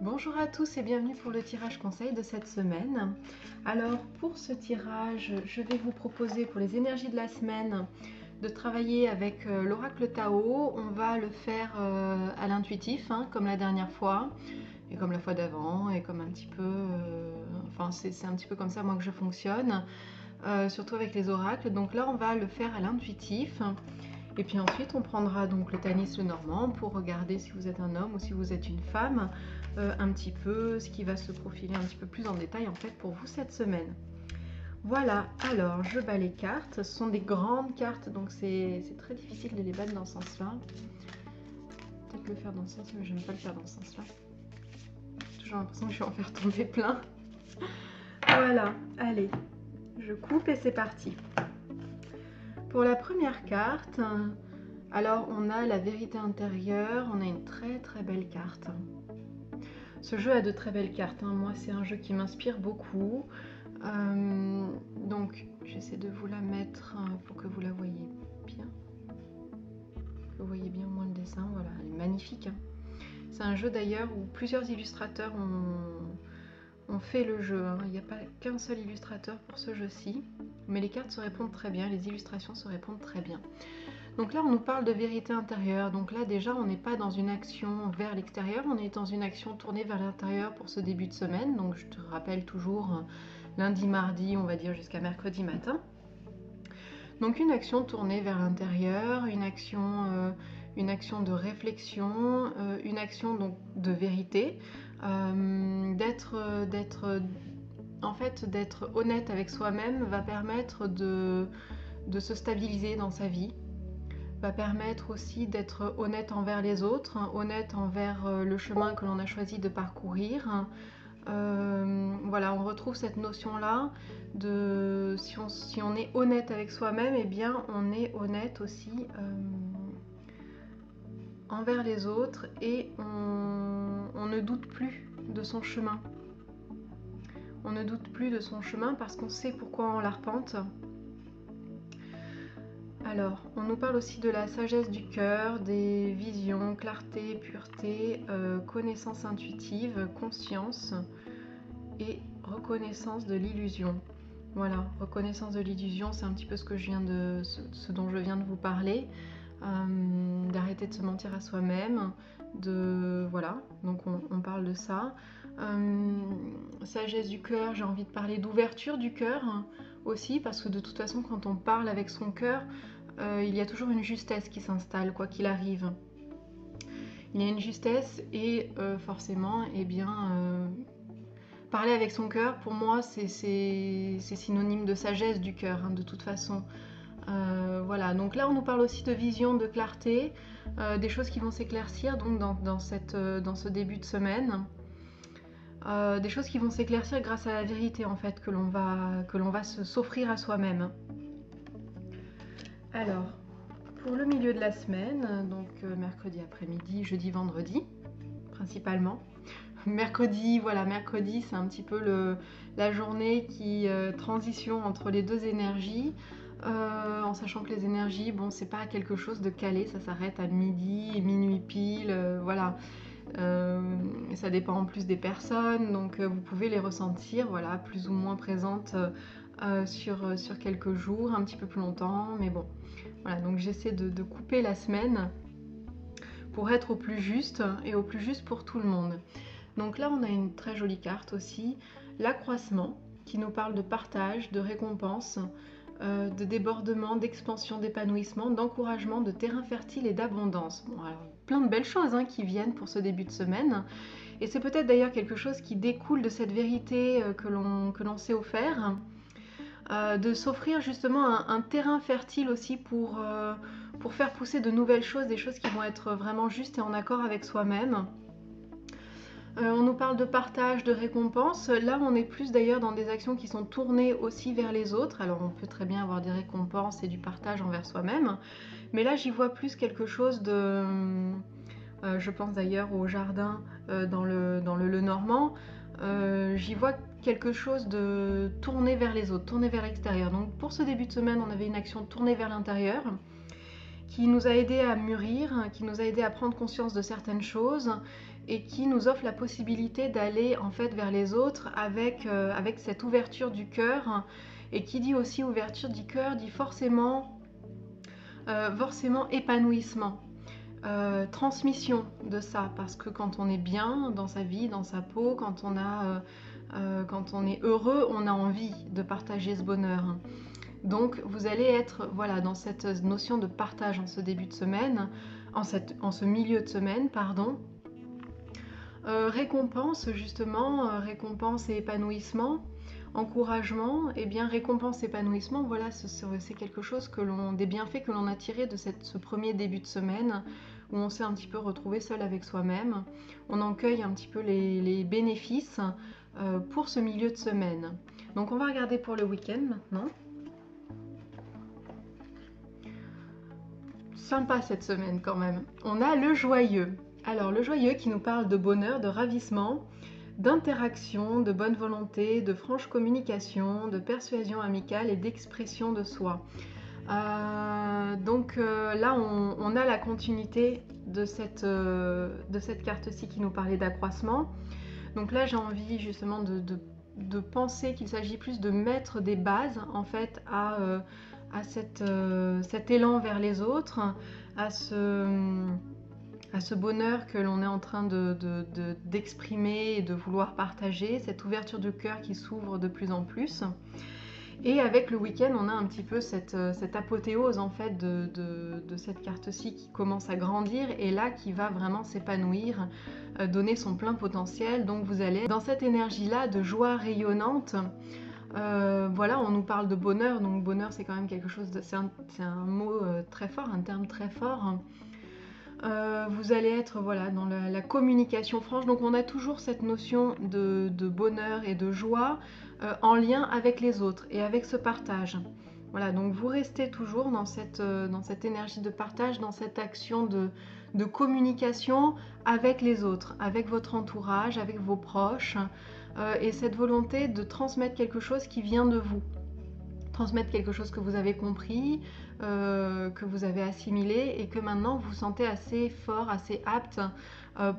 Bonjour à tous et bienvenue pour le tirage conseil de cette semaine. Alors pour ce tirage, je vais vous proposer pour les énergies de la semaine de travailler avec l'oracle Tao. On va le faire à l'intuitif, comme la dernière fois et comme la fois d'avant et comme un petit peu, enfin c'est un petit peu comme ça moi que je fonctionne, surtout avec les oracles. Donc là on va le faire à l'intuitif. Et puis ensuite, on prendra donc le Tanis le Normand pour regarder si vous êtes un homme ou si vous êtes une femme, un petit peu ce qui va se profiler un petit peu plus en détail en fait pour vous cette semaine. Voilà, alors je bats les cartes. Ce sont des grandes cartes, donc c'est très difficile de les battre dans ce sens-là. Peut-être le faire dans ce sens, mais je n'aime pas le faire dans ce sens-là. J'ai toujours l'impression que je vais en faire tomber plein. Voilà, allez, je coupe et c'est parti. Pour la première carte, alors on a la vérité intérieure, on a une très très belle carte. Ce jeu a de très belles cartes, moi c'est un jeu qui m'inspire beaucoup. Donc j'essaie de vous la mettre pour que vous la voyez bien. Que vous voyez bien au moins le dessin, voilà, elle est magnifique. C'est un jeu d'ailleurs où plusieurs illustrateurs ont fait le jeu. Il n'y a pas qu'un seul illustrateur pour ce jeu-ci, mais les cartes se répondent très bien, les illustrations se répondent très bien. Donc là, on nous parle de vérité intérieure. Donc là, déjà, on n'est pas dans une action vers l'extérieur, on est dans une action tournée vers l'intérieur pour ce début de semaine. Donc je te rappelle toujours lundi, mardi, on va dire jusqu'à mercredi matin. Donc une action tournée vers l'intérieur, une action de réflexion, une action donc de vérité, d'être honnête avec soi-même va permettre de se stabiliser dans sa vie, va permettre aussi d'être honnête envers les autres, honnête envers le chemin que l'on a choisi de parcourir. Voilà, on retrouve cette notion-là de si on est honnête avec soi-même, eh bien on est honnête aussi envers les autres et on ne doute plus de son chemin. On ne doute plus de son chemin parce qu'on sait pourquoi on l'arpente. Alors, on nous parle aussi de la sagesse du cœur, des visions, clarté, pureté, connaissance intuitive, conscience et reconnaissance de l'illusion. Voilà, reconnaissance de l'illusion, c'est un petit peu ce dont je viens de vous parler. D'arrêter de se mentir à soi-même, voilà, donc on parle de ça. Sagesse du cœur, j'ai envie de parler d'ouverture du cœur aussi, parce que de toute façon quand on parle avec son cœur, il y a toujours une justesse qui s'installe, quoi qu'il arrive. Il y a une justesse et forcément, eh bien, parler avec son cœur, pour moi, c'est synonyme de sagesse du cœur, de toute façon. Voilà, donc là on nous parle aussi de vision, de clarté, des choses qui vont s'éclaircir donc dans ce début de semaine, des choses qui vont s'éclaircir grâce à la vérité en fait que l'on va s'offrir à soi-même. Alors, pour le milieu de la semaine, donc mercredi après-midi, jeudi, vendredi, principalement. Mercredi, voilà, mercredi c'est un petit peu la journée qui transition entre les deux énergies. En sachant que les énergies, bon, c'est pas quelque chose de calé, ça s'arrête à midi, minuit pile, voilà. Ça dépend en plus des personnes, donc vous pouvez les ressentir, voilà, plus ou moins présentes sur quelques jours, un petit peu plus longtemps, mais bon, voilà. Donc j'essaie de couper la semaine pour être au plus juste et au plus juste pour tout le monde. Donc là, on a une très jolie carte aussi, l'accroissement, qui nous parle de partage, de récompense, de débordement, d'expansion, d'épanouissement, d'encouragement, de terrain fertile et d'abondance. Bon, alors, plein de belles choses qui viennent pour ce début de semaine. Et c'est peut-être d'ailleurs quelque chose qui découle de cette vérité que l'on s'est offert, de s'offrir justement un terrain fertile aussi pour faire pousser de nouvelles choses, des choses qui vont être vraiment justes et en accord avec soi-même. On nous parle de partage, de récompense. Là, on est plus d'ailleurs dans des actions qui sont tournées aussi vers les autres. Alors, on peut très bien avoir des récompenses et du partage envers soi-même. Mais là, j'y vois plus quelque chose de... je pense d'ailleurs au jardin dans le Normand. J'y vois quelque chose de tourné vers les autres, tourné vers l'extérieur. Donc, pour ce début de semaine, on avait une action tournée vers l'intérieur. qui nous a aidé à mûrir, qui nous a aidé à prendre conscience de certaines choses et qui nous offre la possibilité d'aller en fait vers les autres avec cette ouverture du cœur. Et qui dit aussi ouverture du cœur dit forcément épanouissement, transmission de ça, parce que quand on est bien dans sa vie, dans sa peau, quand on est heureux, on a envie de partager ce bonheur. Donc vous allez être voilà, dans cette notion de partage en ce début de semaine, en ce milieu de semaine, pardon. Récompense justement, récompense et épanouissement, encouragement, et bien récompense, épanouissement, voilà, c'est quelque chose des bienfaits que l'on a tirés de ce premier début de semaine, où on s'est un petit peu retrouvé seul avec soi-même. On en cueille un petit peu les bénéfices pour ce milieu de semaine. Donc on va regarder pour le week-end maintenant. Sympa cette semaine quand même. On a le joyeux. Alors le joyeux qui nous parle de bonheur, de ravissement, d'interaction, de bonne volonté, de franche communication, de persuasion amicale et d'expression de soi. Donc là on a la continuité de cette carte-ci qui nous parlait d'accroissement. Donc là j'ai envie justement de penser qu'il s'agit plus de mettre des bases en fait à cet élan vers les autres, à ce bonheur que l'on est en train d'exprimer et de vouloir partager, cette ouverture du cœur qui s'ouvre de plus en plus. Et avec le week-end, on a un petit peu cette apothéose en fait de cette carte-ci qui commence à grandir et là qui va vraiment s'épanouir, donner son plein potentiel. Donc vous allez dans cette énergie-là de joie rayonnante. Voilà, on nous parle de bonheur, donc bonheur c'est quand même quelque chose c'est un mot très fort, un terme très fort. Vous allez être voilà, dans la communication franche, donc on a toujours cette notion de bonheur et de joie en lien avec les autres et avec ce partage. Voilà, donc vous restez toujours dans cette énergie de partage, dans cette action de communication avec les autres, avec votre entourage, avec vos proches, et cette volonté de transmettre quelque chose qui vient de vous. Transmettre quelque chose que vous avez compris, que vous avez assimilé et que maintenant vous sentez assez fort, assez apte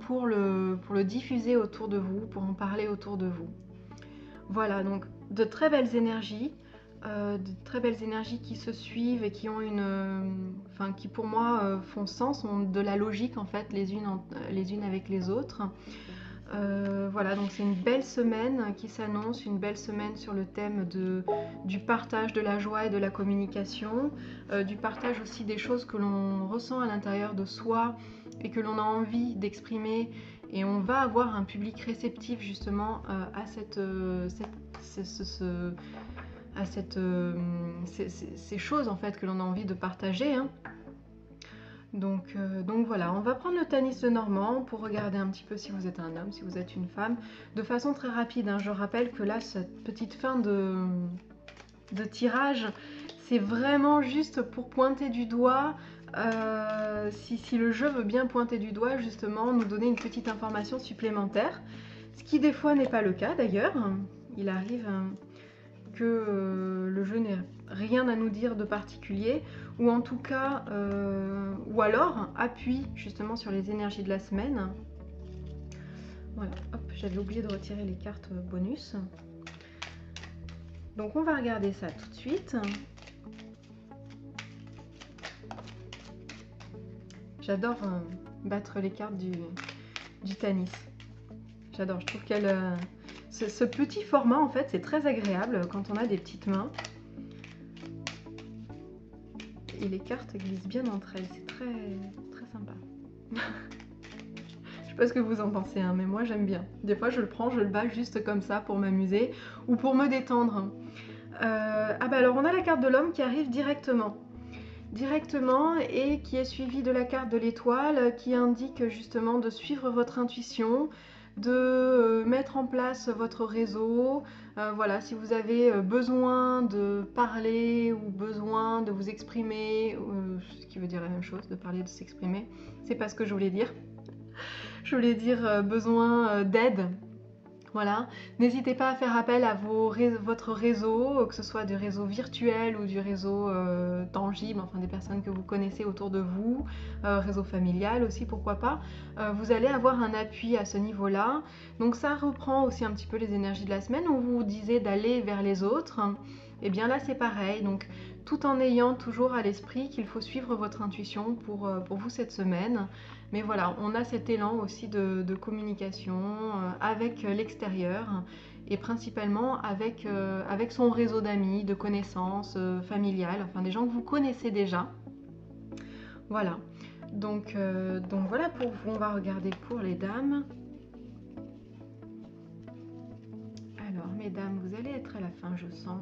pour le diffuser autour de vous, pour en parler autour de vous. Voilà, donc de très belles énergies qui se suivent et qui ont qui pour moi font sens, ont de la logique en fait les unes avec les autres. Voilà, donc c'est une belle semaine qui s'annonce, une belle semaine sur le thème du partage de la joie et de la communication, du partage aussi des choses que l'on ressent à l'intérieur de soi et que l'on a envie d'exprimer, et on va avoir un public réceptif justement à ces choses en fait que l'on a envie de partager, hein. Donc voilà, on va prendre le Tanis de Normand pour regarder un petit peu si vous êtes un homme, si vous êtes une femme, de façon très rapide, hein. Je rappelle que là, cette petite fin de tirage, c'est vraiment juste pour pointer du doigt, si le jeu veut bien pointer du doigt, justement, nous donner une petite information supplémentaire, ce qui des fois n'est pas le cas d'ailleurs. Il arrive que le jeu n'ait rien à nous dire de particulier, ou en tout cas, ou alors appuie justement sur les énergies de la semaine. Voilà, hop, j'avais oublié de retirer les cartes bonus. Donc on va regarder ça tout de suite. J'adore battre les cartes du Tanis. J'adore, je trouve qu'elle... ce petit format, en fait, c'est très agréable quand on a des petites mains. Et les cartes glissent bien entre elles, c'est très, très sympa. Je sais pas ce que vous en pensez, hein, mais moi j'aime bien. Des fois je le prends, je le bats juste comme ça pour m'amuser ou pour me détendre. Ah bah alors on a la carte de l'homme qui arrive directement et qui est suivie de la carte de l'étoile qui indique justement de suivre votre intuition, de mettre en place votre réseau. Voilà, si vous avez besoin de parler ou besoin de vous exprimer, ce qui veut dire la même chose, de parler, de s'exprimer, c'est pas ce que je voulais dire. Je voulais dire besoin d'aide. Voilà, n'hésitez pas à faire appel à votre réseau, que ce soit du réseau virtuel ou du réseau tangible, enfin des personnes que vous connaissez autour de vous, réseau familial aussi, pourquoi pas. Vous allez avoir un appui à ce niveau-là. Donc ça reprend aussi un petit peu les énergies de la semaine où vous disiez d'aller vers les autres. Et bien là c'est pareil, donc tout en ayant toujours à l'esprit qu'il faut suivre votre intuition pour vous cette semaine. Mais voilà, on a cet élan aussi de communication avec l'extérieur et principalement avec son réseau d'amis, de connaissances familiales, enfin des gens que vous connaissez déjà. Voilà, donc voilà pour vous, on va regarder pour les dames. Alors mesdames, vous allez être à la fin, je sens,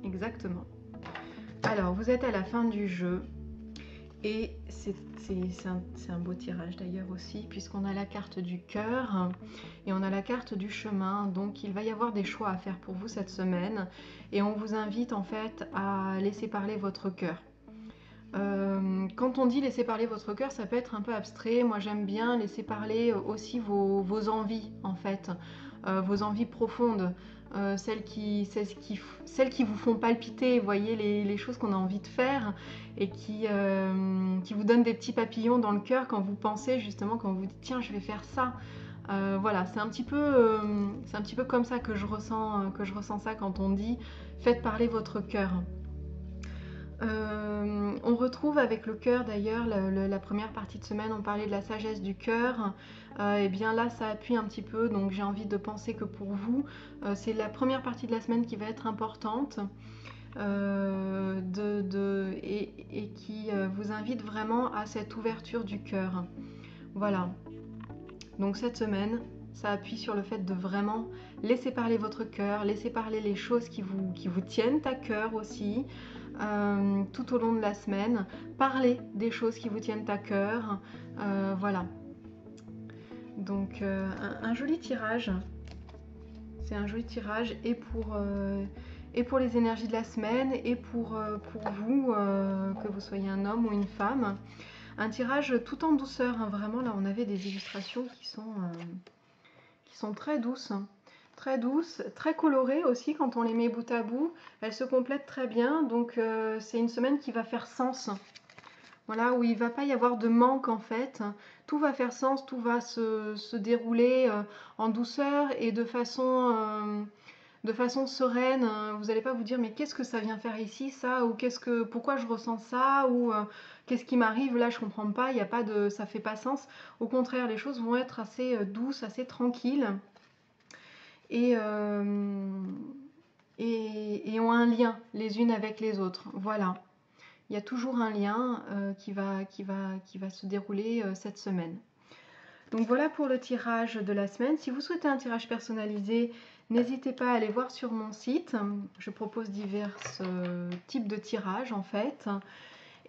exactement. Alors vous êtes à la fin du jeu. Et c'est un beau tirage d'ailleurs aussi, puisqu'on a la carte du cœur et on a la carte du chemin. Donc il va y avoir des choix à faire pour vous cette semaine. Et on vous invite en fait à laisser parler votre cœur. Quand on dit laisser parler votre cœur, ça peut être un peu abstrait. Moi j'aime bien laisser parler aussi vos envies en fait, vos envies profondes. Celles qui vous font palpiter, vous voyez, les choses qu'on a envie de faire et qui vous donnent des petits papillons dans le cœur quand vous pensez justement, quand vous dites tiens je vais faire ça. Voilà, c'est un petit peu comme ça que je ressens ça quand on dit faites parler votre cœur. On retrouve avec le cœur d'ailleurs, la première partie de semaine, on parlait de la sagesse du cœur. Et bien là, ça appuie un petit peu, donc j'ai envie de penser que pour vous, c'est la première partie de la semaine qui va être importante et qui vous invite vraiment à cette ouverture du cœur. Voilà. Donc cette semaine, ça appuie sur le fait de vraiment laisser parler votre cœur, laisser parler les choses qui vous tiennent à cœur aussi. Tout au long de la semaine, parler des choses qui vous tiennent à cœur, voilà. Donc un joli tirage, c'est un joli tirage et pour les énergies de la semaine et pour vous, que vous soyez un homme ou une femme. Un tirage tout en douceur, hein, vraiment là on avait des illustrations qui sont très douces. Très douces, très colorées aussi quand on les met bout à bout. Elles se complètent très bien, donc c'est une semaine qui va faire sens. Voilà, où il ne va pas y avoir de manque en fait. Tout va faire sens, tout va se dérouler en douceur et de façon sereine. Vous n'allez pas vous dire mais qu'est-ce que ça vient faire ici ça, ou pourquoi je ressens ça, ou qu'est-ce qui m'arrive là, je comprends pas, il y a pas de, ça fait pas sens. Au contraire, les choses vont être assez douces, assez tranquilles. Et ont un lien les unes avec les autres. Voilà. Il y a toujours un lien qui va se dérouler cette semaine. Donc voilà pour le tirage de la semaine. Si vous souhaitez un tirage personnalisé, n'hésitez pas à aller voir sur mon site. Je propose divers types de tirages en fait.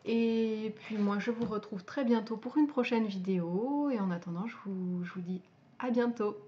Et puis moi je vous retrouve très bientôt pour une prochaine vidéo. Et en attendant, je vous dis à bientôt.